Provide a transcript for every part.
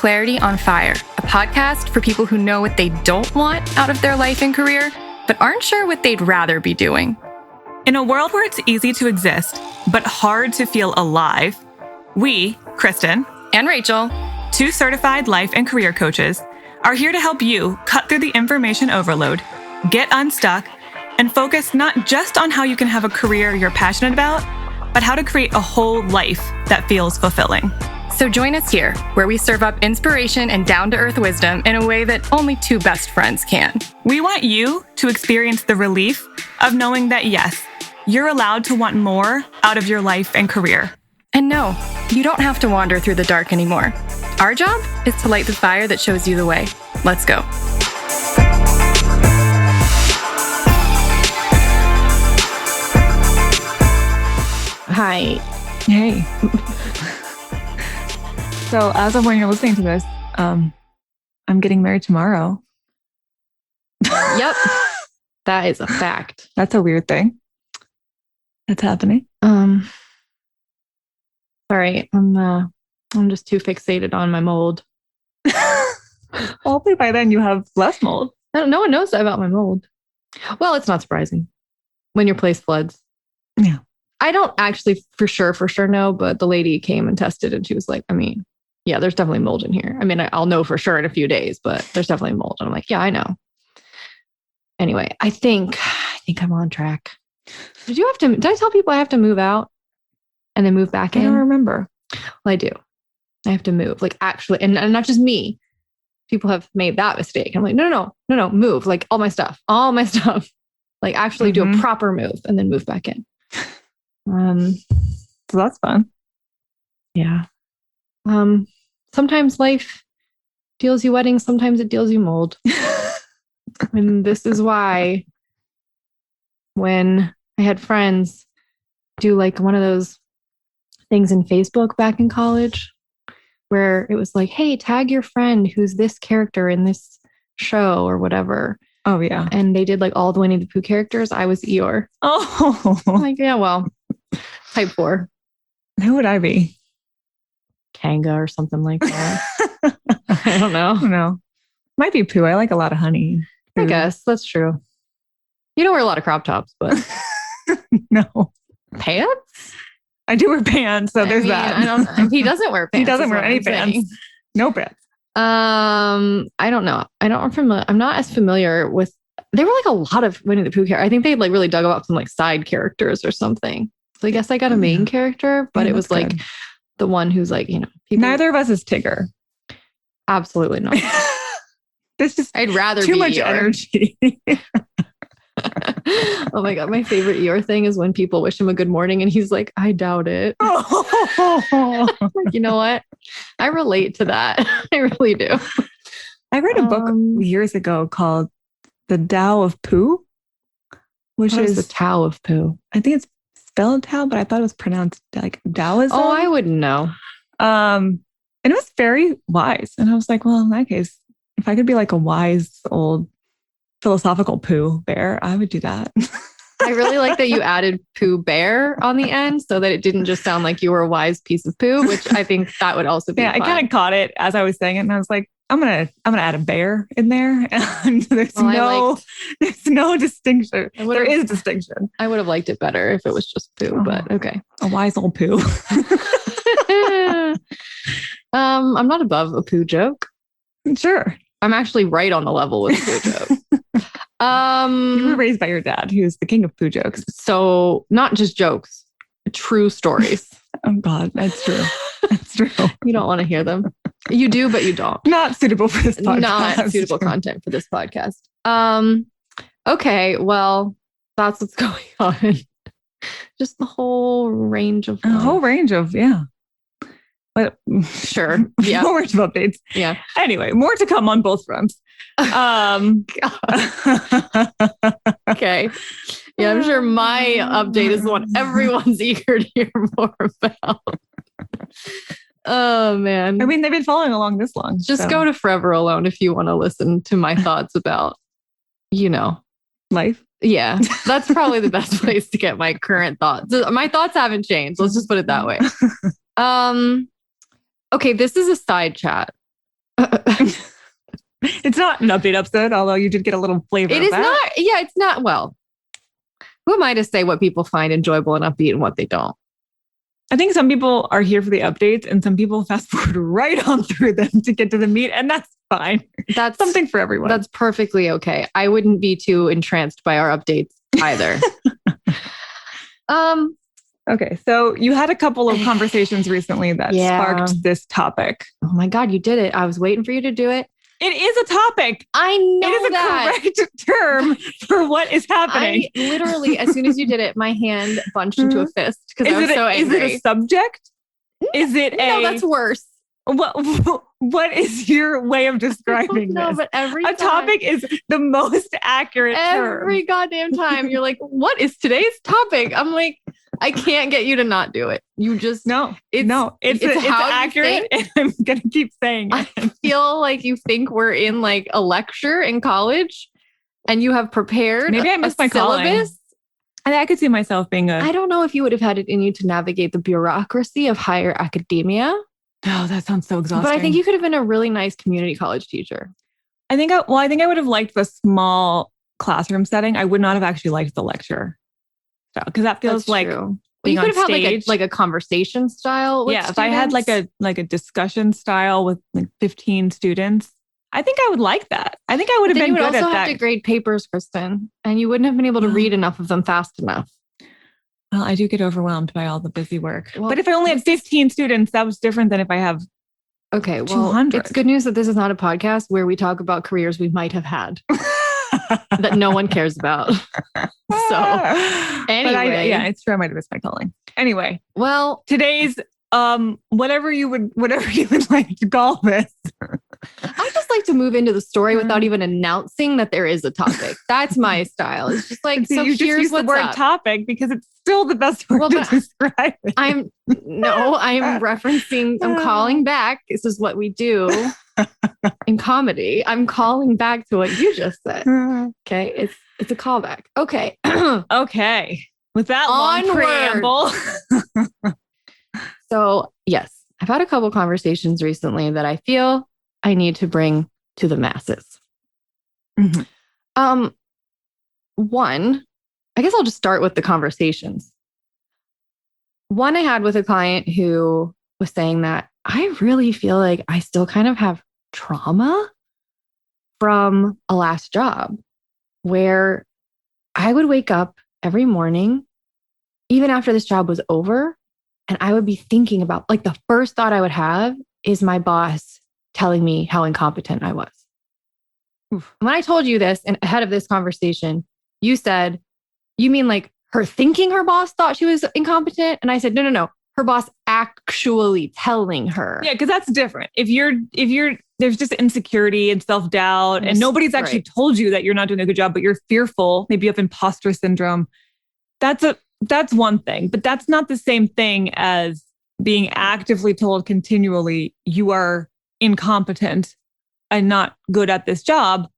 Clarity on Fire, a podcast for people who know what they don't want out of their life and career, but aren't sure what they'd rather be doing. In a world where it's easy to exist, but hard to feel alive, we, Kristen and Rachel, two certified life and career coaches, are here to help you cut through the information overload, get unstuck, and focus not just on how you can have a career you're passionate about, but how to create a whole life that feels fulfilling. So join us here, where we serve up inspiration and down-to-earth wisdom in a way that only two best friends can. We want you to experience the relief of knowing that, yes, you're allowed to want more out of your life and career. And no, you don't have to wander through the dark anymore. Our job is to light the fire that shows you the way. Let's go. Hi. Hey. So as of when you're listening to this, I'm getting married tomorrow. Yep. That is a fact. That's a weird thing. That's happening. Sorry, I'm just too fixated on my mold. Hopefully by then you have less mold. No one knows about my mold. Well, it's not surprising when your place floods. Yeah. I don't actually for sure know, but the lady came and tested and she was like, yeah, there's definitely mold in here. I'll know for sure in a few days, but there's definitely mold. And I'm like, yeah, I know. Anyway, I think I'm on track. Did I tell people I have to move out and then move back in? I don't remember. Well, I do. I have to move, like actually, and not just me. People have made that mistake. I'm like, no, move, like all my stuff, like actually do a proper move and then move back in. So that's fun. Yeah. Sometimes life deals you weddings, sometimes it deals you mold. And this is why when I had friends do like one of those things in Facebook back in college where it was like, hey, tag your friend who's this character in this show or whatever. Oh, yeah. And they did like all the Winnie the Pooh characters. I was Eeyore. Oh. I'm like, yeah, well, type 4. Who would I be? Kanga or something like that. I don't know. No. Might be Pooh. I like a lot of honey. I guess that's true. You don't wear a lot of crop tops, but no. Pants? I do wear pants, so there's that. I don't know. He doesn't wear pants. He doesn't wear any pants. No pants. I don't know. I'm not as familiar with. There were like a lot of Winnie the Pooh characters. I think they like really dug up some like side characters or something. So I guess I got a main character, but it was like the one who's like, people. Neither of us is Tigger. Absolutely not. This is I'd rather too be much Eeyore. energy. Oh my God. My favorite Eeyore thing is when people wish him a good morning and he's like, I doubt it. You know what? I relate to that. I really do. I read a book years ago called The Tao of Pooh, which is the Tao of Pooh. I think it's spelled Tao, but I thought it was pronounced like Taoism. Oh, I wouldn't know. And it was very wise. And I was like, well, in that case, if I could be like a wise old philosophical Pooh bear, I would do that. I really like that you added Pooh Bear on the end so that it didn't just sound like you were a wise piece of poo, which I think that would also be fun. I kind of caught it as I was saying it, and I was like, I'm gonna add a bear in there, and there's no distinction. There is distinction. I would have liked it better if it was just Pooh, but okay. A wise old Pooh. I'm not above a Pooh joke. Sure. I'm actually right on the level with a Pooh joke. You were raised by your dad, who's the king of Pooh jokes. So not just jokes, true stories. Oh God, that's true. That's true. You don't want to hear them. You do, but you don't. Not suitable for this podcast. Not suitable content for this podcast. Okay, well, that's what's going on. Just the whole range of yeah. But sure. Yeah. More of updates. Yeah. Anyway, more to come on both fronts. Okay. Yeah, I'm sure my update is the one everyone's eager to hear more about. Oh man. They've been following along this long. Just go to Forever Alone if you want to listen to my thoughts about, life. Yeah, that's probably the best place to get my current thoughts. My thoughts haven't changed. Let's just put it that way. Okay, this is a side chat. It's not an update episode, although you did get a little flavor. It is not. Yeah, it's not. Well, who am I to say what people find enjoyable and upbeat and what they don't? I think some people are here for the updates and some people fast forward right on through them to get to the meat. And that's fine. That's something for everyone. That's perfectly okay. I wouldn't be too entranced by our updates either. Okay. So you had a couple of conversations recently that sparked this topic. Oh my God, you did it. I was waiting for you to do it. It is a topic. I know it is that. A correct term for what is happening. I literally, as soon as you did it, my hand bunched into a fist because I was so angry. Is it a subject? Is it No, that's worse. What is your way of describing this? But every a topic is the most accurate term. Every goddamn time you're like, what is today's topic? I'm like, I can't get you to not do it. You just it's accurate, and I'm gonna keep saying it. I feel like you think we're in like a lecture in college, and you have prepared. Maybe I missed my syllabus. I could see myself being I don't know if you would have had it in you to navigate the bureaucracy of higher academia. Oh, that sounds so exhausting. But I think you could have been a really nice community college teacher. I think I would have liked the small classroom setting. I would not have actually liked the lecture. Because that feels like well, you could have had like a conversation style. With students. If I had like a discussion style with like 15 students, I think I would like that. I think I would have been good at that. You would also have to grade papers, Kristen, and you wouldn't have been able to read enough of them fast enough. Well, I do get overwhelmed by all the busy work. Well, but if I only had 15 students, that was different than if I have 200. It's good news that this is not a podcast where we talk about careers we might have had. That no one cares about. So anyway, it's true. I might have missed my calling. Anyway, well, today's whatever you would like to call this. I just like to move into the story without even announcing that there is a topic. That's my style. It's just like, so you just use the word topic because it's still the best word to describe it. I'm referencing, I'm calling back. This is what we do in comedy. I'm calling back to what you just said. Okay. It's a callback. Okay. Okay. With that long preamble. So yes, I've had a couple conversations recently that I feel I need to bring to the masses. Mm-hmm. One, I guess I'll just start with the conversations. One I had with a client who was saying that I really feel like I still kind of have trauma from a last job where I would wake up every morning, even after this job was over, and I would be thinking about, like, the first thought I would have is my boss telling me how incompetent I was. Oof. When I told you this and ahead of this conversation, you said, you mean like her thinking her boss thought she was incompetent? And I said, no. Her boss actually telling her. Yeah, because that's different. If you're there's just insecurity and self-doubt and nobody's actually told you that you're not doing a good job, but you're fearful, maybe you have imposter syndrome. That's one thing, but that's not the same thing as being actively told continually you are incompetent and not good at this job.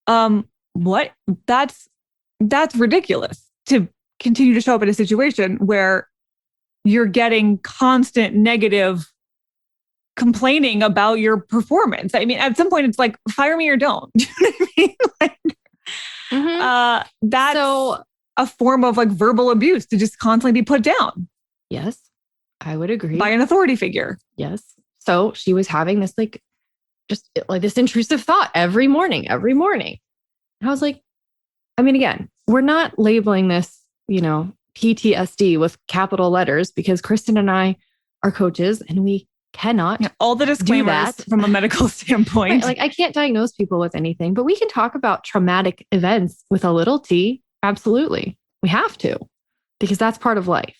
That's ridiculous to continue to show up in a situation where you're getting constant negative complaining about your performance. I mean, at some point it's like, fire me or don't. Do you know what I mean? That's a form of like verbal abuse to just constantly be put down. Yes, I would agree. By an authority figure. Yes. So she was having this just this intrusive thought every morning. And I was like, I mean, again, we're not labeling this, PTSD with capital letters because Kristen and I are coaches and we cannot. All the disclaimers from a medical standpoint. Right, like I can't diagnose people with anything, but we can talk about traumatic events with a little t. Absolutely. We have to, because that's part of life.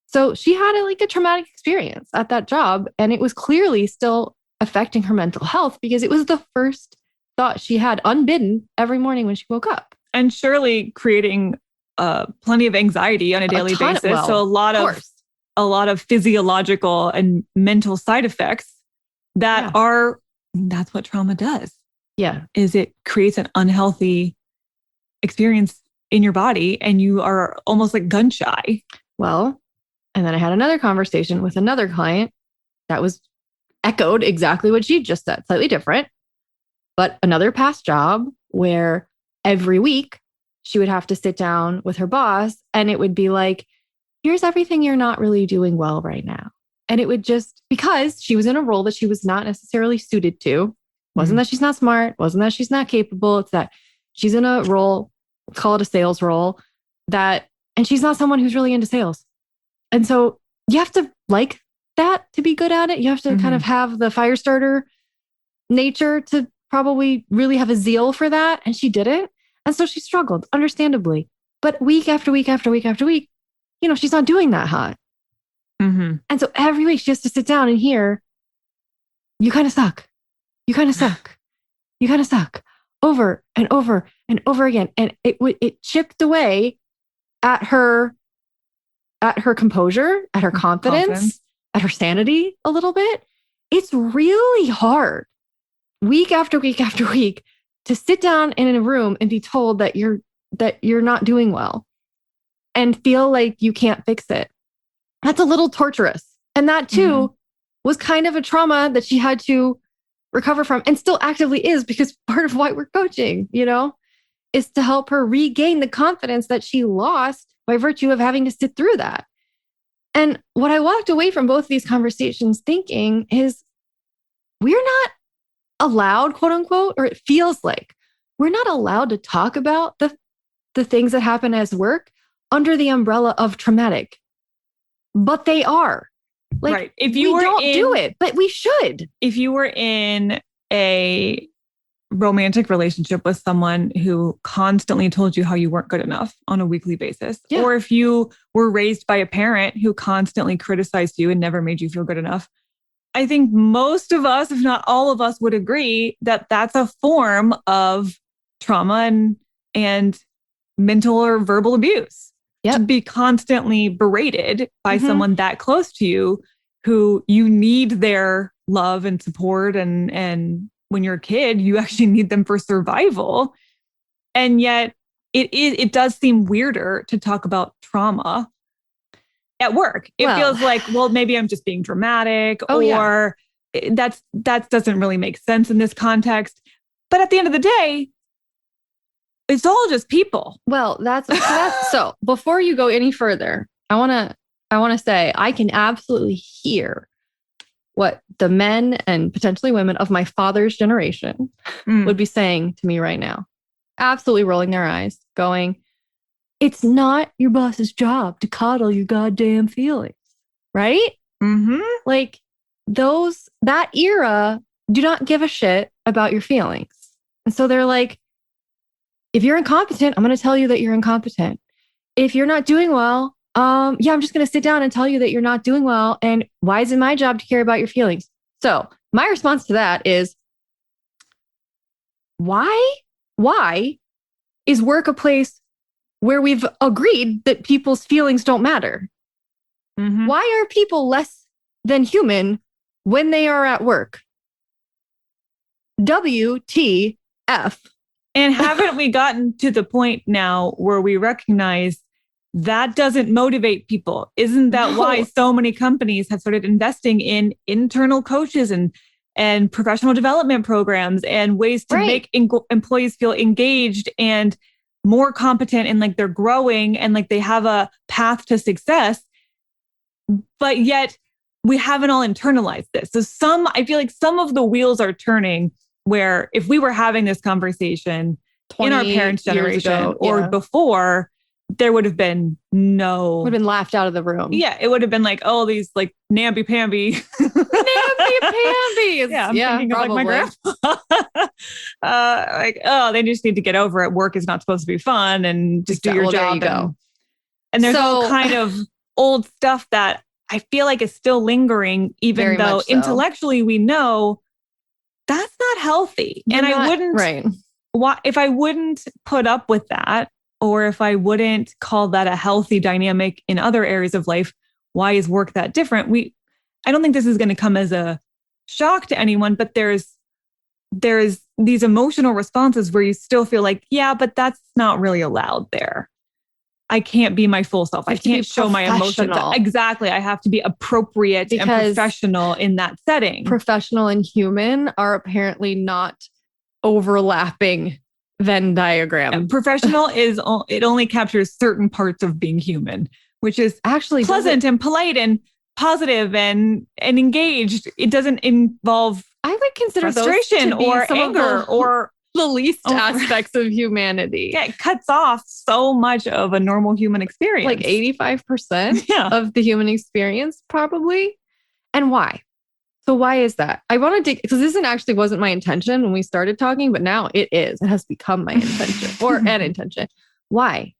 So she had a traumatic experience at that job, and it was clearly still affecting her mental health because it was the first thought she had unbidden every morning when she woke up. And surely creating plenty of anxiety on a daily basis. So a lot of physiological and mental side effects that's what trauma does. Yeah. Is it creates an unhealthy experience in your body and you are almost like gun shy. Well, and then I had another conversation with another client that was echoed exactly what she just said, slightly different, but another past job where every week she would have to sit down with her boss and it would be like, here's everything you're not really doing well right now. And it would just, because she was in a role that she was not necessarily suited to, wasn't that she's not smart, wasn't that she's not capable. It's that she's in a role, call it a sales role, and she's not someone who's really into sales. And so you have to like that to be good at it. You have to kind of have the fire starter nature to probably really have a zeal for that. And she didn't. And so she struggled, understandably. But week after week after week after week, she's not doing that hot. And so every week she has to sit down and hear, you kind of suck. You kind of suck. You kind of suck, over and over and over again. And it chipped away at her composure, at her confidence, at her sanity a little bit. It's really hard week after week after week to sit down in a room and be told that you're not doing well and feel like you can't fix it. That's a little torturous. And that too was kind of a trauma that she had to recover from, and still actively is, because part of why we're coaching, is to help her regain the confidence that she lost by virtue of having to sit through that. And what I walked away from both of these conversations thinking is, we're not allowed, quote unquote, or it feels like we're not allowed to talk about the things that happen as work under the umbrella of traumatic, but they are. Like, right. If you don't do it, but we should. If you were in a romantic relationship with someone who constantly told you how you weren't good enough on a weekly basis, or if you were raised by a parent who constantly criticized you and never made you feel good enough, I think most of us, if not all of us, would agree that that's a form of trauma and mental or verbal abuse. To be constantly berated by someone that close to you, who you need their love and support. And when you're a kid, you actually need them for survival. And yet it does seem weirder to talk about trauma at work. It feels like, well, maybe I'm just being dramatic, or that doesn't really make sense in this context. But at the end of the day, it's all just people. Well, that's so before you go any further, I want to say I can absolutely hear what the men and potentially women of my father's generation would be saying to me right now. Absolutely rolling their eyes, going, it's not your boss's job to coddle your goddamn feelings, right? Like that era do not give a shit about your feelings. And so they're like, if you're incompetent, I'm going to tell you that you're incompetent. If you're not doing well, I'm just going to sit down and tell you that you're not doing well. And why is it my job to care about your feelings? So my response to that is, why is work a place where we've agreed that people's feelings don't matter? Why are people less than human when they are at work? WTF. And haven't we gotten to the point now where we recognize that doesn't motivate people? Isn't that why so many companies have started investing in internal coaches and professional development programs and ways to make employees feel engaged and more competent, and like they're growing and like they have a path to success? But yet we haven't all internalized this. So I feel like some of the wheels are turning, where if we were having this conversation in our parents' generation or before, there would have been would have been laughed out of the room. Yeah, it would have been like, oh, these like namby-pamby. Namby-pambies. I'm thinking probably of like my grandpa. Like, oh, they just need to get over it. Work is not supposed to be fun, and just do your job. There you go. And there's all kind of old stuff that I feel like is still lingering, even though intellectually we know that's not healthy. I wouldn't, if I wouldn't put up with that, or if I wouldn't call that a healthy dynamic in other areas of life, why is work that different? I don't think this is going to come as a shock to anyone, but there's these emotional responses where you still feel like, yeah, but that's not really allowed there. I can't be my full self. I to be can't show my emotions. professional. Exactly. I have to be appropriate and Because professional in that setting. Professional and human are apparently not overlapping Venn diagram. And professional it only captures certain parts of being human, which is actually pleasant and polite and positive and engaged. It doesn't involve I would consider frustration those to be or some of anger or the least aspects of humanity. Yeah, it cuts off so much of a normal human experience. Like 85% of the human experience, probably. And why? So why is that? I want to dig, because this wasn't my intention when we started talking, but now it is. It has become my intention or an intention. Why?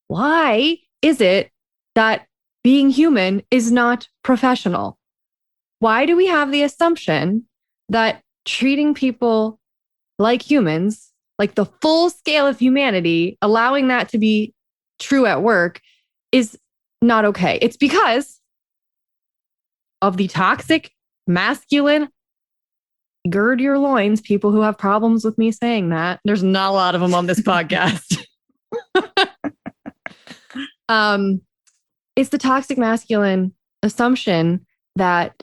Why is it that being human is not professional? Why do we have the assumption that treating people like humans, like the full scale of humanity, allowing that to be true at work is not okay? It's because of the toxic, masculine, gird your loins, people who have problems with me saying that. There's not a lot of them on this podcast. It's the toxic masculine assumption that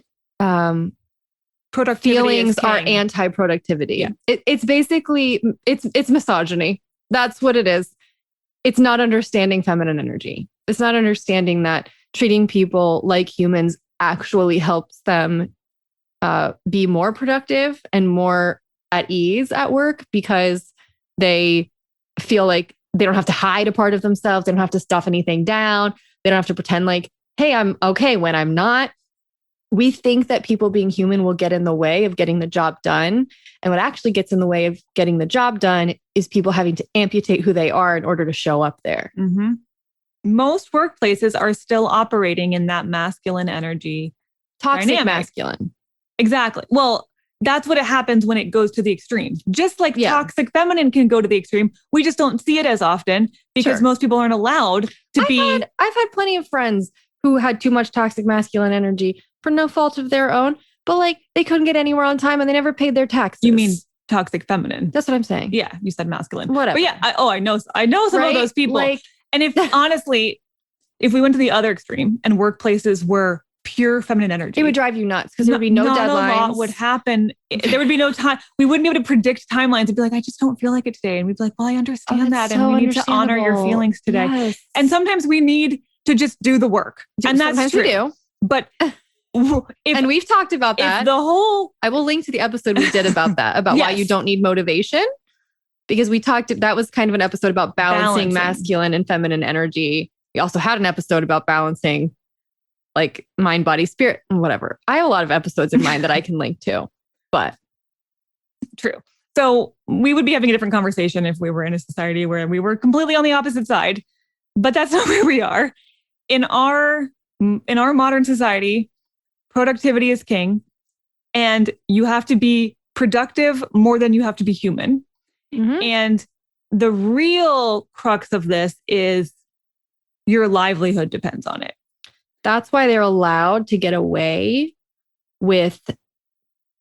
feelings are anti-productivity. Yeah. It's basically, it's misogyny. That's what it is. It's not understanding feminine energy. It's not understanding that treating people like humans actually helps them be more productive and more at ease at work, because they feel like they don't have to hide a part of themselves. They don't have to stuff anything down. They don't have to pretend like, hey, I'm okay when I'm not. We think that people being human will get in the way of getting the job done. And what actually gets in the way of getting the job done is people having to amputate who they are in order to show up there. Mm-hmm. Most workplaces are still operating in that masculine energy. Toxic dynamic. Masculine. Exactly. Well, that's what it happens when it goes to the extreme. Just like toxic feminine can go to the extreme. We just don't see it as often because most people aren't allowed to I've had plenty of friends who had too much toxic masculine energy for no fault of their own, but like they couldn't get anywhere on time and they never paid their taxes. You mean toxic feminine? That's what I'm saying. Yeah, you said masculine. Whatever. But yeah, I know some of those people. Like, and if honestly, if we went to the other extreme and workplaces were pure feminine energy, it would drive you nuts because there would be no deadlines. A lot would happen. There would be no time. We wouldn't be able to predict timelines. It'd be like, I just don't feel like it today. And we'd be like, well, I understand that. And we need to honor your feelings today. Yes. And sometimes we need to just do the work. And that's true. We do. But and we've talked about that. I will link to the episode we did about that, about why you don't need motivation. Because that was kind of an episode about balancing masculine and feminine energy. We also had an episode about balancing like mind, body, spirit, and whatever. I have a lot of episodes in mind that I can link to, but. True. So we would be having a different conversation if we were in a society where we were completely on the opposite side, but that's not where we are. In our modern society, productivity is king, and you have to be productive more than you have to be human. Mm-hmm. And the real crux of this is your livelihood depends on it. That's why they're allowed to get away with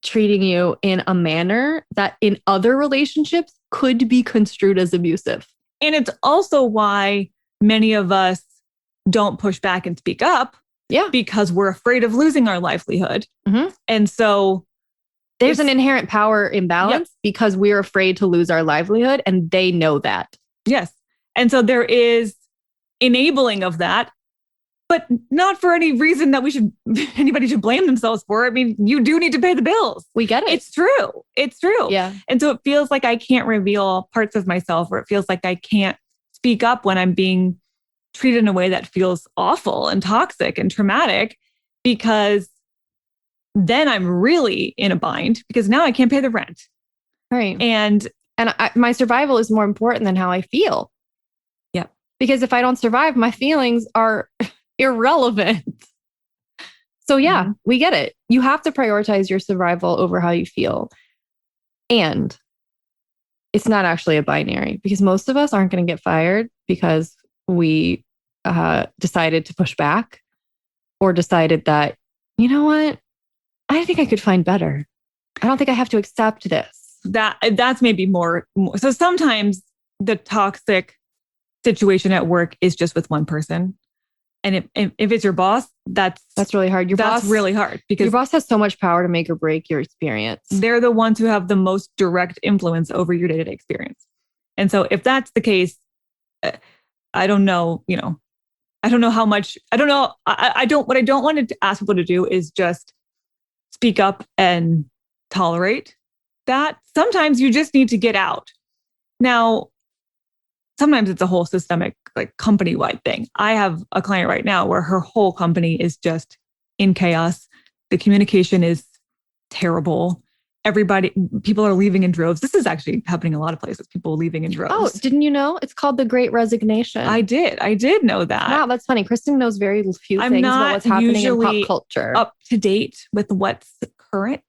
treating you in a manner that in other relationships could be construed as abusive. And it's also why many of us don't push back and speak up. Yeah. Because we're afraid of losing our livelihood. Mm-hmm. And so there's an inherent power imbalance because we're afraid to lose our livelihood, and they know that. Yes. And so there is enabling of that, but not for any reason that anybody should blame themselves for. I mean, you do need to pay the bills. We get it. It's true. It's true. Yeah. And so it feels like I can't reveal parts of myself, or it feels like I can't speak up when I'm being treated in a way that feels awful and toxic and traumatic, because then I'm really in a bind because now I can't pay the rent. Right. And my survival is more important than how I feel. Yeah. Because if I don't survive, my feelings are irrelevant. So yeah, we get it. You have to prioritize your survival over how you feel. And it's not actually a binary, because most of us aren't going to get fired because we decided to push back, or decided that, you know what, I think I could find better. I don't think I have to accept this. That's maybe more. So sometimes the toxic situation at work is just with one person. And if it's your boss, that's really hard. That's really hard because your boss has so much power to make or break your experience. They're the ones who have the most direct influence over your day-to-day experience. And so if that's the case, I don't know, I don't know how much, I don't know. What I don't want to ask people to do is just speak up and tolerate that. Sometimes you just need to get out. Now, sometimes it's a whole systemic, like company-wide thing. I have a client right now where her whole company is just in chaos. The communication is terrible. People are leaving in droves. This is actually happening in a lot of places. People leaving in droves. Oh, didn't you know? It's called the Great Resignation. I did know that. Wow, that's funny. Kristen knows very few things about what's happening in pop culture. Up to date with what's current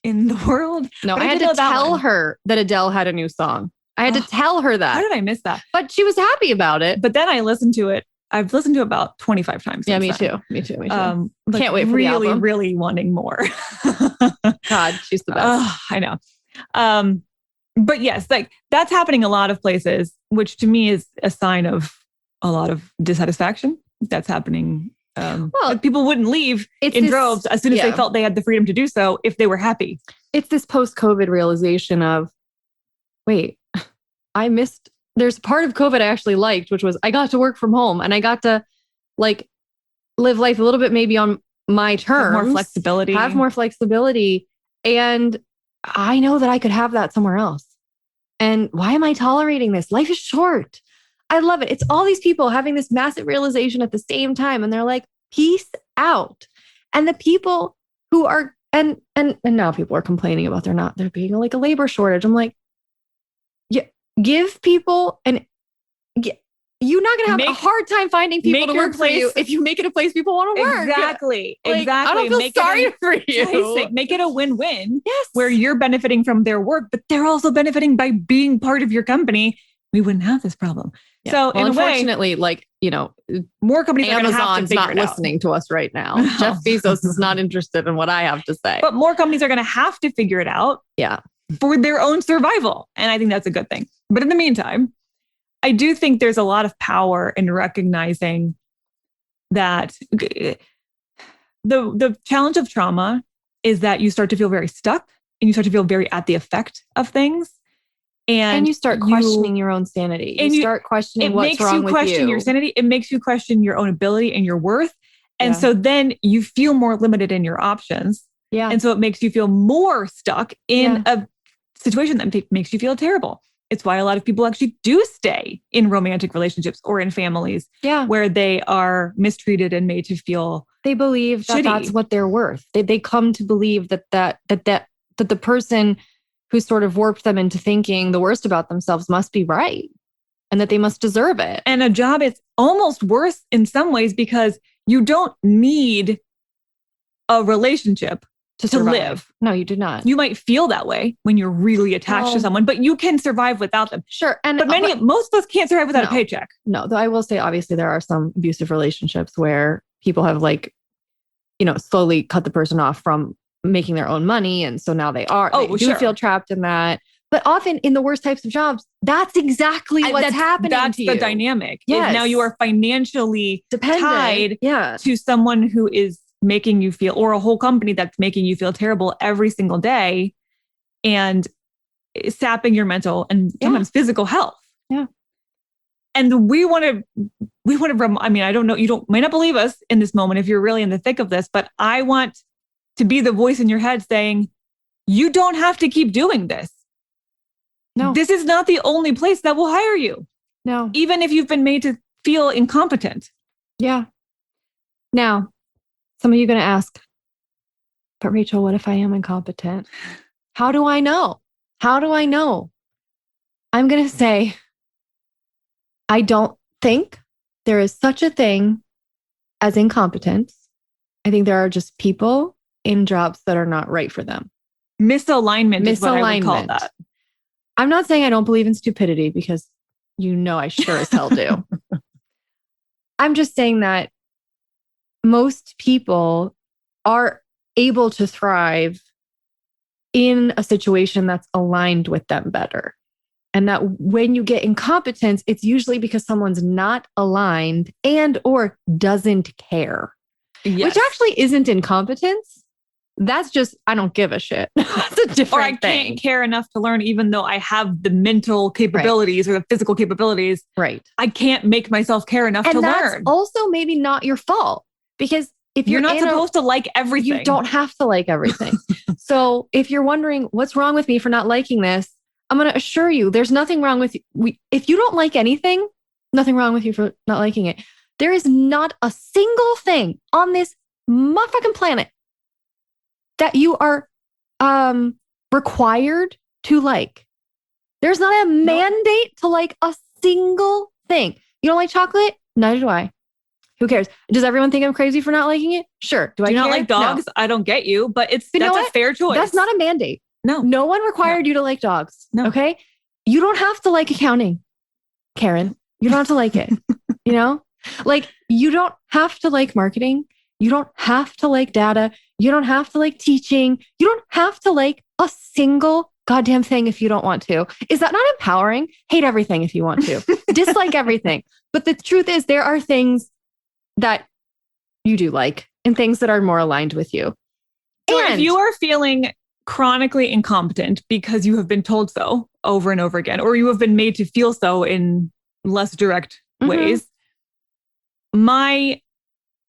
in the world. No, I had to tell her that Adele had a new song. I had to tell her that. How did I miss that? But she was happy about it. But then I listened to it. I've listened to it about 25 times. Yeah, me too. Can't wait for the album. Really wanting more. God, she's the best. I know. But yes, like that's happening a lot of places, which to me is a sign of a lot of dissatisfaction. That's happening. People wouldn't leave in droves as soon as they felt they had the freedom to do so if they were happy. It's this post-COVID realization of, wait, there's part of COVID I actually liked, which was I got to work from home and I got to like live life a little bit maybe on my terms. Have more flexibility. And I know that I could have that somewhere else. And why am I tolerating this? Life is short. I love it. It's all these people having this massive realization at the same time. And they're like, peace out. And the people who are, and now people are complaining about there being like a labor shortage. I'm like, yeah, give people you're not going to have a hard time finding people to work for you if you make it a place people want to work. Exactly. I don't feel sorry for you. Make it a win-win where you're benefiting from their work, but they're also benefiting by being part of your company. We wouldn't have this problem. Yeah. So unfortunately, more companies are going to have to Amazon's figure not it out. listening to us right now. Jeff Bezos is not interested in what I have to say. But more companies are going to have to figure it out. Yeah. For their own survival. And I think that's a good thing. But in the meantime, I do think there's a lot of power in recognizing that the challenge of trauma is that you start to feel very stuck and you start to feel very at the effect of things. And you start questioning your own sanity. And you start questioning what's wrong with you. It makes you question your sanity. It makes you question your own ability and your worth. And so then you feel more limited in your options. Yeah. And so it makes you feel more stuck in a situation that makes you feel terrible. It's why a lot of people actually do stay in romantic relationships or in families where they are mistreated and made to feel they believe that that's what they're worth. They come to believe that the person who sort of warped them into thinking the worst about themselves must be right and that they must deserve it. And a job is almost worse in some ways because you don't need a relationship to live. No, you do not. You might feel that way when you're really attached to someone, but you can survive without them. Sure. But most of us can't survive without a paycheck. No, though I will say, obviously, there are some abusive relationships where people have slowly cut the person off from making their own money. And so now they feel trapped in that. But often in the worst types of jobs, that's exactly what's happening That's to you. The dynamic. Yes. Now you are financially dependent tied to someone who is making you feel, or a whole company that's making you feel terrible every single day and sapping your mental and sometimes physical health. Yeah. And we want to, I don't know, might not believe us in this moment if you're really in the thick of this, but I want to be the voice in your head saying, you don't have to keep doing this. No. This is not the only place that will hire you. No. Even if you've been made to feel incompetent. Yeah. Now, some of you are going to ask, but Rachel, what if I am incompetent? How do I know? I'm going to say, I don't think there is such a thing as incompetence. I think there are just people in jobs that are not right for them. Misalignment is what I would call that. I'm not saying I don't believe in stupidity because I sure as hell do. I'm just saying that most people are able to thrive in a situation that's aligned with them better. And that when you get incompetence, it's usually because someone's not aligned and or doesn't care, which actually isn't incompetence. That's just, I don't give a shit. That's a different or I thing. can't care enough to learn, even though I have the mental capabilities or the physical capabilities. Right. I can't make myself care enough to that's learn. Also maybe not your fault, because if you're not supposed to like everything. You don't have to like everything. So if you're wondering what's wrong with me for not liking this, I'm going to assure you there's nothing wrong with you. If you don't like anything, nothing wrong with you for not liking it. There is not a single thing on this motherfucking planet that you are required to like. There's not a mandate to like a single thing. You don't like chocolate? Neither do I. Who cares? Does everyone think I'm crazy for not liking it? Sure. Do I not like dogs? No. I don't get you, but that's a fair choice. That's not a mandate. No one required you to like dogs. No. Okay. You don't have to like accounting, Karen. You don't have to like it. You know, like you don't have to like marketing. You don't have to like data. You don't have to like teaching. You don't have to like a single goddamn thing if you don't want to. Is that not empowering? Hate everything if you want to. Dislike everything. But the truth is there are things that you do like and things that are more aligned with you. So if you are feeling chronically incompetent because you have been told so over and over again, or you have been made to feel so in less direct ways, my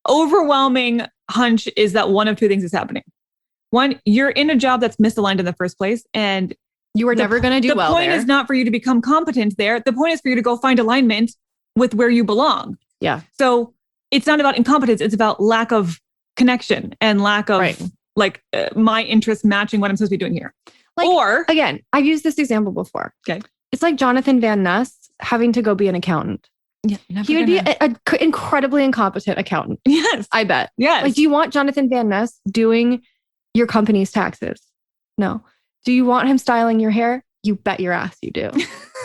overwhelming hunch is that one of two things is happening. One, you're in a job that's misaligned in the first place, and you are never going to do well there. The point is not for you to become competent there. The point is for you to go find alignment with where you belong. Yeah. So it's not about incompetence. It's about lack of connection and lack of my interest matching what I'm supposed to be doing here. Like, or again, I've used this example before. Okay. It's like Jonathan Van Ness having to go be an accountant. Yeah, he would be an incredibly incompetent accountant. Yes. I bet. Yes. Like, do you want Jonathan Van Ness doing your company's taxes? No. Do you want him styling your hair? You bet your ass you do.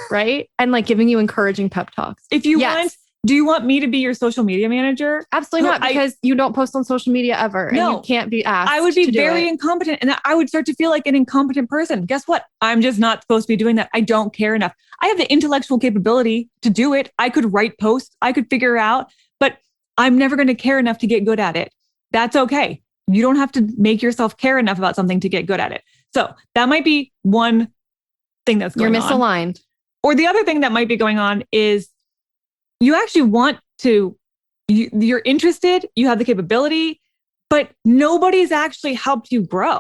Right? And like giving you encouraging pep talks. If you want, do you want me to be your social media manager? Absolutely not, because you don't post on social media ever. No, and you can't be asked. I would be very incompetent, and I would start to feel like an incompetent person. Guess what? I'm just not supposed to be doing that. I don't care enough. I have the intellectual capability to do it. I could write posts. I could figure out, but I'm never going to care enough to get good at it. That's okay. You don't have to make yourself care enough about something to get good at it. So that might be one thing that's going on. You're misaligned. Or the other thing that might be going on is you actually want to, you're interested, you have the capability, but nobody's actually helped you grow.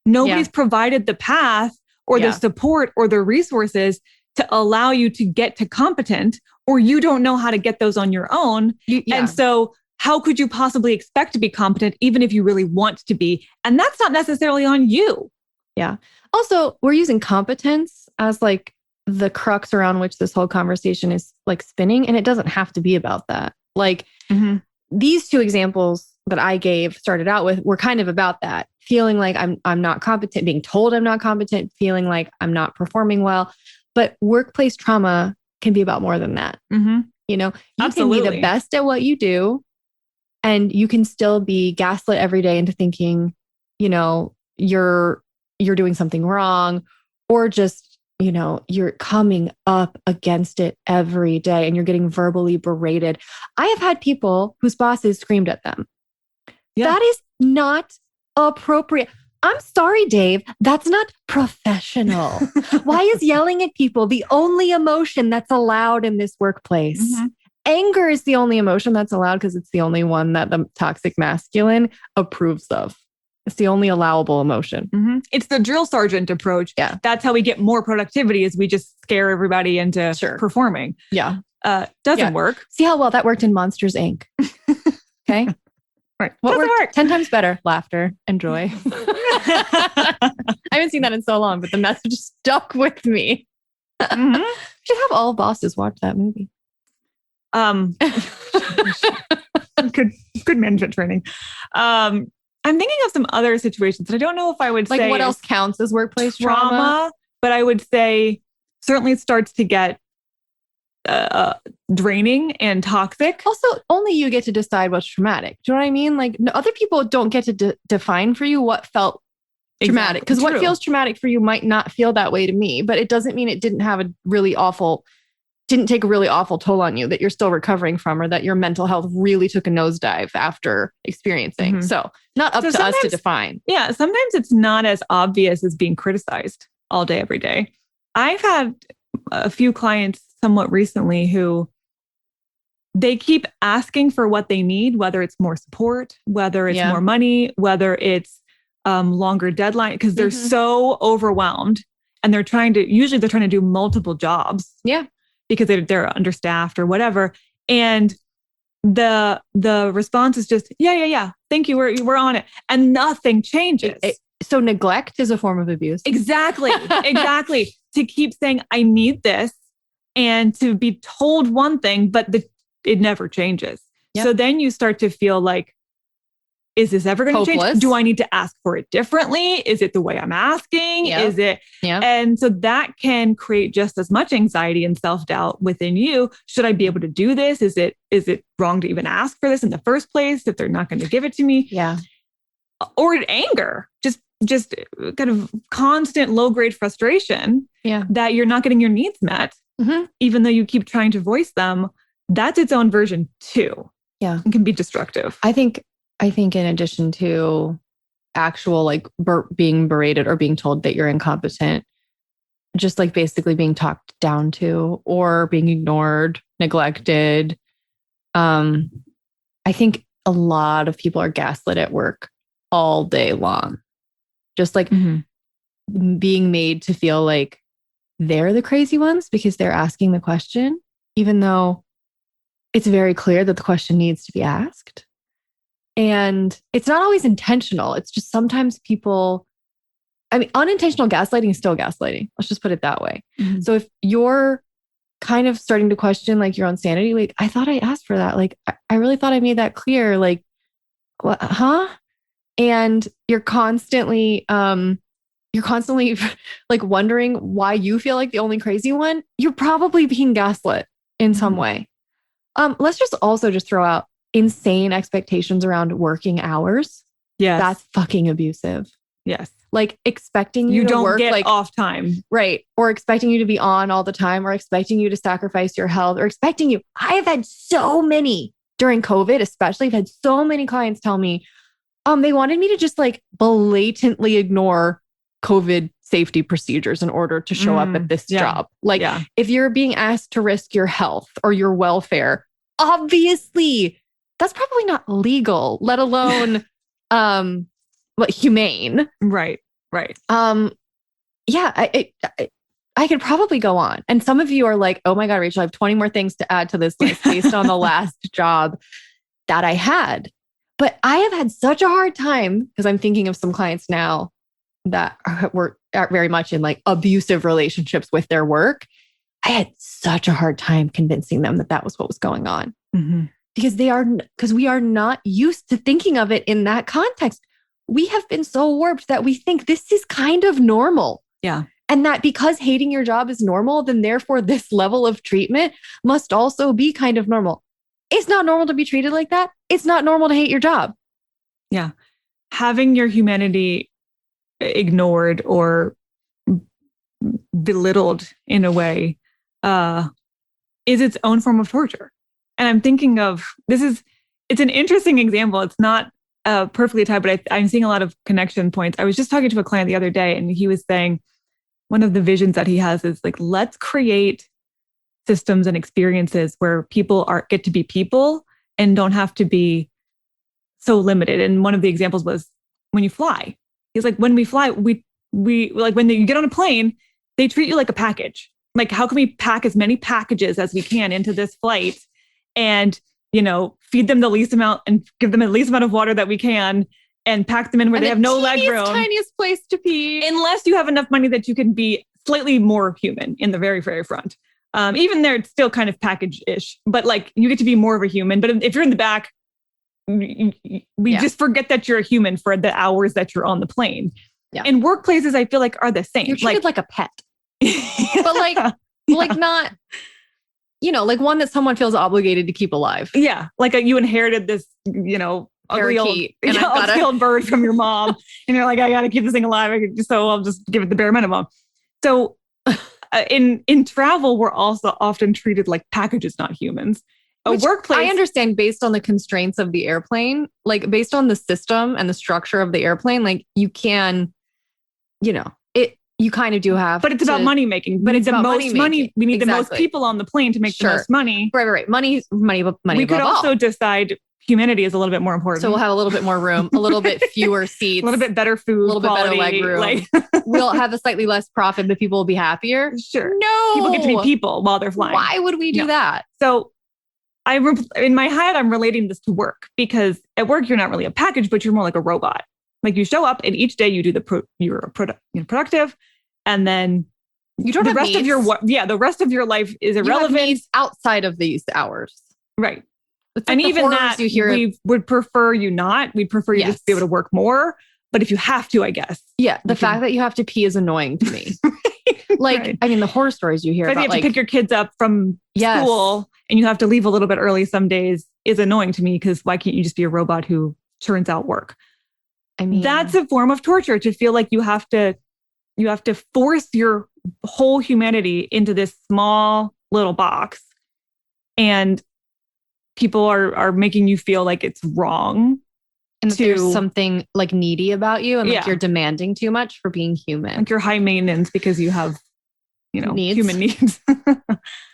Nobody's provided the path or the support or the resources to allow you to get to competent, or you don't know how to get those on your own. And so how could you possibly expect to be competent even if you really want to be? And that's not necessarily on you. Yeah. Also, we're using competence as like the crux around which this whole conversation is like spinning. And it doesn't have to be about that. Like these two examples that I gave started out with were kind of about that. Feeling like I'm not competent, being told I'm not competent, feeling like I'm not performing well. But workplace trauma can be about more than that. You know, you can be the best at what you do, and you can still be gaslit every day into thinking, you know, you're doing something wrong, or just, you know, you're coming up against it every day and you're getting verbally berated. I have had people whose bosses screamed at them. Yeah. That is not appropriate. I'm sorry, Dave. That's not professional. Why is yelling at people the only emotion that's allowed in this workplace? Anger is the only emotion that's allowed because it's the only one that the toxic masculine approves of. It's the only allowable emotion. It's the drill sergeant approach. Yeah. That's how we get more productivity, is we just scare everybody into performing. Yeah. Doesn't work. See how well that worked in Monsters, Inc. Okay. Right. What worked 10 times better? Laughter and joy. I haven't seen that in so long, but the message stuck with me. We should have all bosses watch that movie. Good management training. I'm thinking of some other situations. I don't know if I would say what else counts as workplace trauma, but I would say certainly it starts to get draining and toxic. Also, only you get to decide what's traumatic. Do you know what I mean? Like other people don't get to define for you what felt traumatic. Because what True. feels traumatic for you might not feel that way to me, but it doesn't mean it didn't take a really awful toll on you that you're still recovering from, or that your mental health really took a nosedive after experiencing. Mhm. So not up to us to sometimes- define. Yeah, sometimes it's not as obvious as being criticized all day, every day. I've had a few clients somewhat recently who they keep asking for what they need, whether it's more support, whether it's more money, whether it's longer deadline, because they're so overwhelmed and they're trying to do multiple jobs. Yeah. Because they're understaffed or whatever. And the response is just, yeah. Thank you. We're on it. And nothing changes. So neglect is a form of abuse. Exactly. Exactly. To keep saying, I need this, and to be told one thing, but it never changes. Yep. So then you start to feel like, is this ever going to change? Do I need to ask for it differently? Is it the way I'm asking? Yep. Is it? Yeah. And so that can create just as much anxiety and self-doubt within you. Should I be able to do this? Is it wrong to even ask for this in the first place if they're not going to give it to me? Yeah. Or anger, just kind of constant low-grade frustration that you're not getting your needs met, even though you keep trying to voice them. That's its own version too. Yeah. It can be destructive. I think in addition to actual like being berated or being told that you're incompetent, just like basically being talked down to or being ignored, neglected. I think a lot of people are gaslit at work all day long. Just like being made to feel like they're the crazy ones because they're asking the question, even though it's very clear that the question needs to be asked. And it's not always intentional. It's just sometimes unintentional gaslighting is still gaslighting. Let's just put it that way. Mm-hmm. So if you're kind of starting to question like your own sanity, like, I thought I asked for that. Like, I really thought I made that clear. Like, what, huh? And you're constantly like wondering why you feel like the only crazy one. You're probably being gaslit in some way. Let's just throw out insane expectations around working hours. Yes. That's fucking abusive. Yes. Like expecting you to don't work get like off time. Right. Or expecting you to be on all the time, or expecting you to sacrifice your health, or expecting you. I have had so many during COVID, especially I've had so many clients tell me, they wanted me to just like blatantly ignore COVID safety procedures in order to show up at this job. Like if you're being asked to risk your health or your welfare, obviously that's probably not legal, let alone humane. Right. Yeah, I could probably go on. And some of you are like, oh my God, Rachel, I have 20 more things to add to this list based on the last job that I had. But I have had such a hard time, because I'm thinking of some clients now that are very much in like abusive relationships with their work. I had such a hard time convincing them that was what was going on. Mm-hmm. Because we are not used to thinking of it in that context. We have been so warped that we think this is kind of normal. Yeah. And that because hating your job is normal, then therefore this level of treatment must also be kind of normal. It's not normal to be treated like that. It's not normal to hate your job. Yeah. Having your humanity ignored or belittled in a way is its own form of torture. And I'm thinking of, it's an interesting example. It's not perfectly tied, but I'm seeing a lot of connection points. I was just talking to a client the other day, and he was saying one of the visions that he has is like, let's create systems and experiences where people get to be people and don't have to be so limited. And one of the examples was when you fly. He's like, when we fly, we like when you get on a plane, they treat you like a package. Like, how can we pack as many packages as we can into this flight and, feed them the least amount and give them the least amount of water that we can and pack them in where they have no leg room. Tiniest place to pee. Unless you have enough money that you can be slightly more human in the very, very front. Even there, it's still kind of package-ish, but like you get to be more of a human. But if you're in the back, we just forget that you're a human for the hours that you're on the plane. Yeah. And workplaces, I feel like, are the same. You're treated like a pet. But like not, like one that someone feels obligated to keep alive. Yeah. Like you inherited this, ugly old, parakeet, and I've got ugly old bird from your mom. And you're like, I got to keep this thing alive. So I'll just give it the bare minimum. So in travel, we're also often treated like packages, not humans. Which Workplace. I understand based on the constraints of the airplane, like based on the system and the structure of the airplane, like you can, you kind of do have. But it's about money making. But it's the about most money. We need the most people on the plane to make the most money. Right. Money. We could also decide humanity is a little bit more important. So we'll have a little bit more room, a little bit fewer seats, a little bit better food, a little quality, bit better leg room. We'll have a slightly less profit, but people will be happier. Sure. No. People get to be people while they're flying. Why would we do that? So in my head, I'm relating this to work because at work, you're not really a package, but you're more like a robot. Like you show up and each day you do you're productive. And then you don't the have rest needs. The rest of your life is irrelevant. You have needs outside of these hours. Right. Like and even that, we would prefer you not. We'd prefer you just be able to work more. But if you have to, I guess. Yeah. The fact that you have to pee is annoying to me. Like, I mean, the horror stories you hear about, you have to pick your kids up from school and you have to leave a little bit early some days is annoying to me because why can't you just be a robot who churns out work? I mean, that's a form of torture to feel like you have to force your whole humanity into this small little box and people are making you feel like it's wrong. And that there's something like needy about you and like you're demanding too much for being human. Like you're high maintenance because you have, needs. Human needs.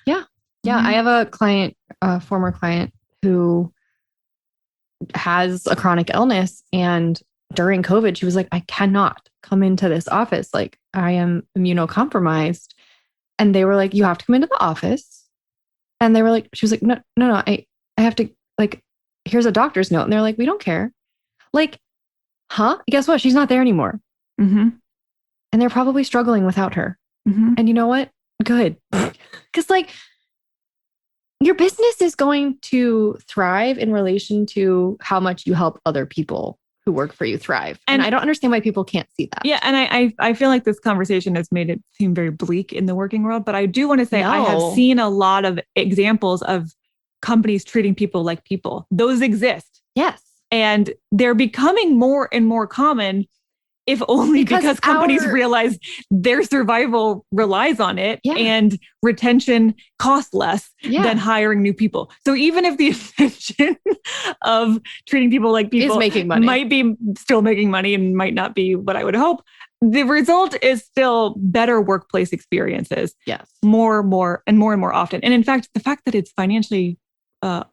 Yeah. I have a client, a former client who has a chronic illness. And during COVID, she was like, I cannot come into this office. Like I am immunocompromised. And they were like, you have to come into the office. And they were like, she was like, no, I have to, like, here's a doctor's note. And they're like, we don't care. Like, huh? Guess what? She's not there anymore. Mm-hmm. And they're probably struggling without her. Mm-hmm. And you know what? Good. Because like your business is going to thrive in relation to how much you help other people who work for you thrive. And I don't understand why people can't see that. Yeah. And I feel like this conversation has made it seem very bleak in the working world. But I do want to say I have seen a lot of examples of companies treating people like people. Those exist. Yes. And they're becoming more and more common, if only because companies realize their survival relies on it and retention costs less than hiring new people. So even if the intention of treating people like people is making money, might be still making money and might not be what I would hope, the result is still better workplace experiences. Yes. More and more often. And in fact, the fact that it's financially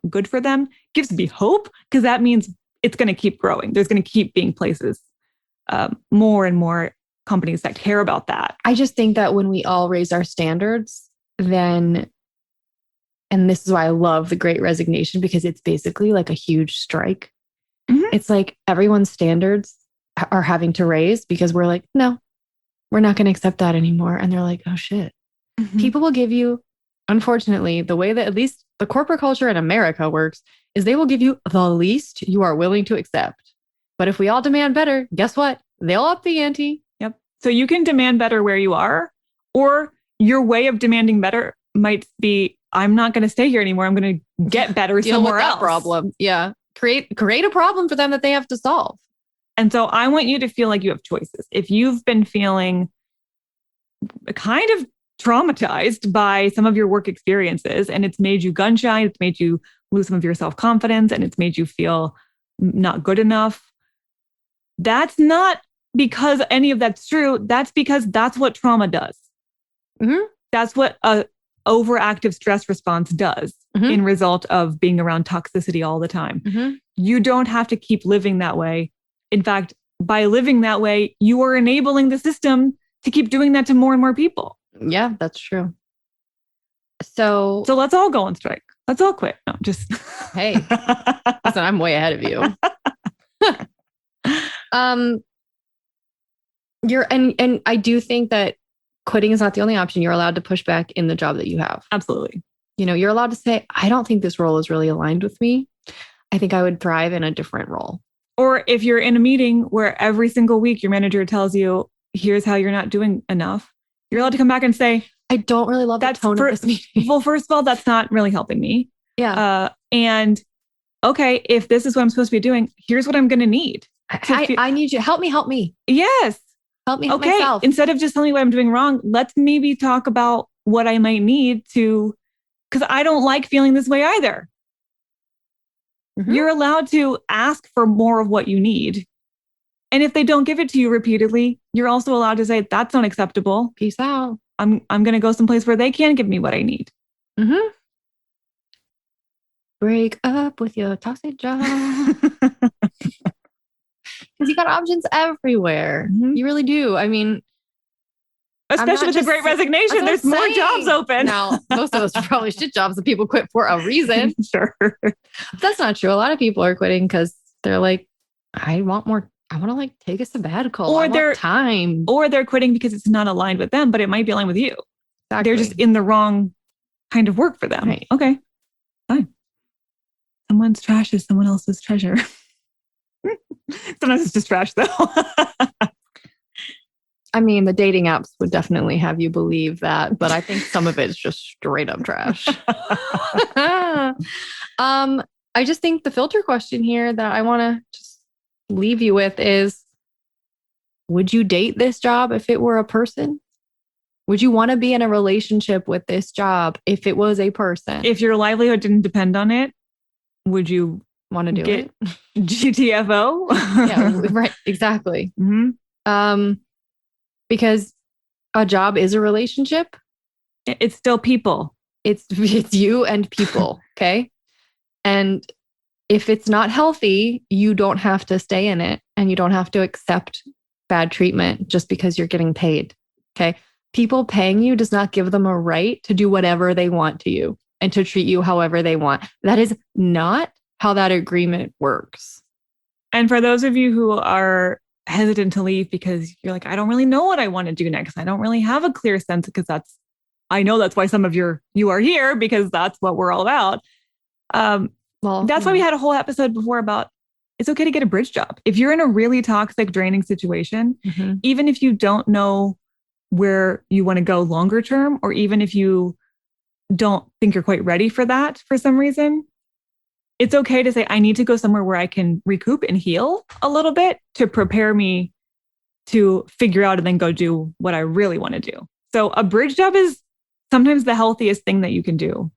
good for them gives me hope because that means it's going to keep growing. There's going to keep being places, more and more companies that care about that. I just think that when we all raise our standards, then, and this is why I love the Great Resignation, because it's basically like a huge strike. Mm-hmm. It's like everyone's standards are having to raise because we're like, no, we're not going to accept that anymore. And they're like, oh shit. Mm-hmm. People will give you, unfortunately, the way that at least the corporate culture in America works is they will give you the least you are willing to accept. But if we all demand better, guess what? They'll up the ante. Yep. So you can demand better where you are, or your way of demanding better might be, I'm not going to stay here anymore. I'm going to get better somewhere else. Problem. Yeah. Create a problem for them that they have to solve. And so I want you to feel like you have choices. If you've been feeling kind of traumatized by some of your work experiences and it's made you gun shy, it's made you lose some of your self-confidence, and it's made you feel not good enough. That's not because any of that's true. That's because that's what trauma does. Mm-hmm. That's what a overactive stress response does in result of being around toxicity all the time. Mm-hmm. You don't have to keep living that way. In fact, by living that way, you are enabling the system to keep doing that to more and more people. Yeah, that's true. So let's all go on strike. Let's all quit. No, just hey, listen, I'm way ahead of you. And I do think that quitting is not the only option. You're allowed to push back in the job that you have. Absolutely. You're allowed to say, I don't think this role is really aligned with me. I think I would thrive in a different role. Or if you're in a meeting where every single week your manager tells you, here's how you're not doing enough, you're allowed to come back and say, I don't really love the tone of this meeting. Well, first of all, that's not really helping me. Yeah. And okay, if this is what I'm supposed to be doing, here's what I'm going to need. I need you. Help me. Yes. Help me help myself. Instead of just telling me what I'm doing wrong, let's maybe talk about what I might need to, because I don't like feeling this way either. Mm-hmm. You're allowed to ask for more of what you need. And if they don't give it to you repeatedly, you're also allowed to say, that's not acceptable. Peace out. I'm going to go someplace where they can give me what I need. Mm-hmm. Break up with your toxic job. Because you got options everywhere. Mm-hmm. You really do. I mean, especially with the Great Resignation, there's more jobs open. Now, most of those are probably shit jobs that people quit for a reason. Sure. That's not true. A lot of people are quitting because they're like, I want to like take a sabbatical. Or they're time. Or they're quitting because it's not aligned with them, but it might be aligned with you. Exactly. They're just in the wrong kind of work for them. Right. Okay. Fine. Someone's trash is someone else's treasure. Sometimes it's just trash though. I mean, the dating apps would definitely have you believe that, but I think some of it's just straight up trash. I just think the filter question here that I want to just leave you with is, would you date this job if it were a person? Would you want to be in a relationship with this job if it was a person? If your livelihood didn't depend on it, would you want to do it? GTFO? Yeah, right. Exactly. Mm-hmm. Because a job is a relationship. It's still people. It's you and people. Okay. And if it's not healthy, you don't have to stay in it and you don't have to accept bad treatment just because you're getting paid. Okay. People paying you does not give them a right to do whatever they want to you and to treat you however they want. That is not how that agreement works. And for those of you who are hesitant to leave because you're like, I don't really know what I want to do next. I don't really have a clear sense, because I know that's why some of you are here, because that's what we're all about. That's why we had a whole episode before about it's okay to get a bridge job. If you're in a really toxic, draining situation, mm-hmm. even if you don't know where you want to go longer term, or even if you don't think you're quite ready for that for some reason, it's okay to say, I need to go somewhere where I can recoup and heal a little bit to prepare me to figure out and then go do what I really want to do. So a bridge job is sometimes the healthiest thing that you can do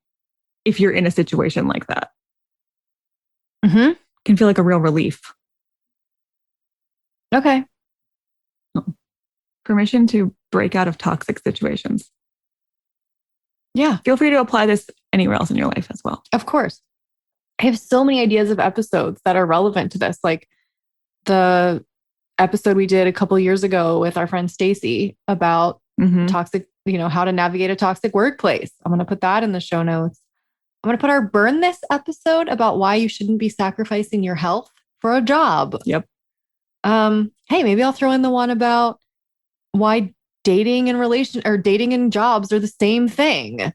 if you're in a situation like that. Mm-hmm. Can feel like a real relief. Okay. Permission to break out of toxic situations. Yeah. Feel free to apply this anywhere else in your life as well. Of course. I have so many ideas of episodes that are relevant to this. Like the episode we did a couple of years ago with our friend Stacy about mm-hmm. toxic, how to navigate a toxic workplace. I'm going to put that in the show notes. I'm going to put our burn this episode about why you shouldn't be sacrificing your health for a job. Yep. Hey, maybe I'll throw in the one about why dating and jobs are the same thing.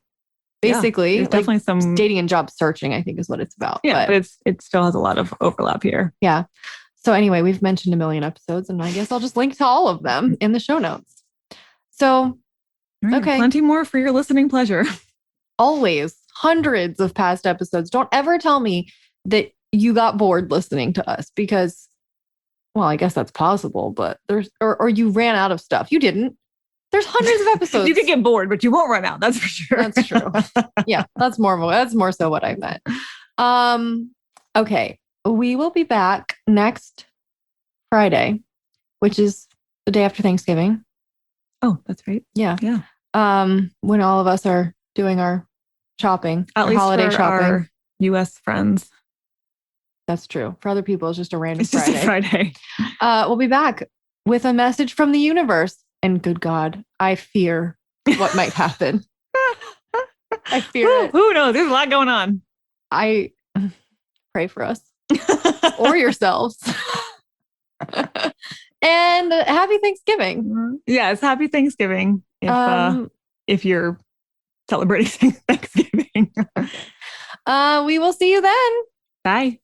Basically, there's definitely some dating and job searching, I think, is what it's about. Yeah, but it still has a lot of overlap here. Yeah. So anyway, we've mentioned a million episodes, and I guess I'll just link to all of them in the show notes. So, right, okay. Plenty more for your listening pleasure. Always hundreds of past episodes. Don't ever tell me that you got bored listening to us, because, well, I guess that's possible, but or you ran out of stuff. You didn't. There's hundreds of episodes. You could get bored, but you won't run out. That's for sure. That's true. Yeah, that's more so what I meant. Okay, we will be back next Friday, which is the day after Thanksgiving. Oh, that's right. Yeah. Yeah. When all of us are doing our shopping, at least holiday for shopping. Our U.S. friends. That's true. For other people, it's just a random It's just a Friday. We'll be back with a message from the universe. And good God, I fear what might happen. I fear it. Who knows? There's a lot going on. I pray for us or yourselves. And happy Thanksgiving. Yes, happy Thanksgiving. If you're celebrating Thanksgiving. We will see you then. Bye.